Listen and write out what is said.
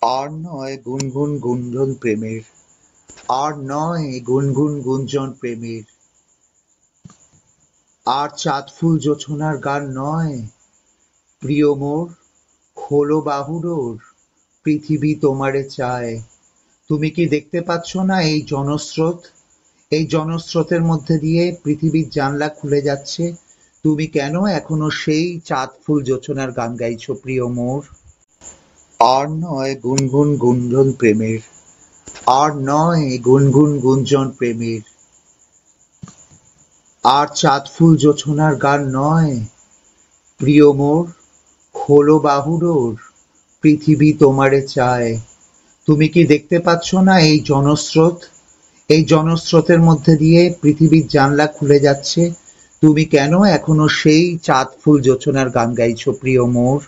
আর নয় গুনগুন গুঞ্জন প্রেমের, আর নয় গুনগুন গুঞ্জন প্রেমের, আর চাঁদফুল জোছনার গান নয়, প্রিয় মোর, খোলো বাহুডোর, পৃথিবী তোমারে চায়। তুমি কি দেখতে পাচ্ছ না এই জনস্রোত? এই জনস্রোতের মধ্যে দিয়ে পৃথিবীর জানলা খুলে যাচ্ছে। তুমি কেন এখনো সেই চাঁদফুল জোছনার গান গাইছো প্রিয় মোর? আর নয় গুনগুন গুঞ্জন প্রেমের, আর নয় গুনগুন গুঞ্জন প্রেমের, আর চাঁদফুল জোছনার গান নয়, প্রিয় মোর, খোলো বাহুডোর, পৃথিবী তোমারে চায়। তুমি কি দেখতে পাচ্ছ না এই জনস্রোত? এই জনস্রোতের মধ্যে দিয়ে পৃথিবীর জানলা খুলে যাচ্ছে। তুমি কেন এখনো সেই চাঁদফুল জোছনার গান গাইছো প্রিয় মোর?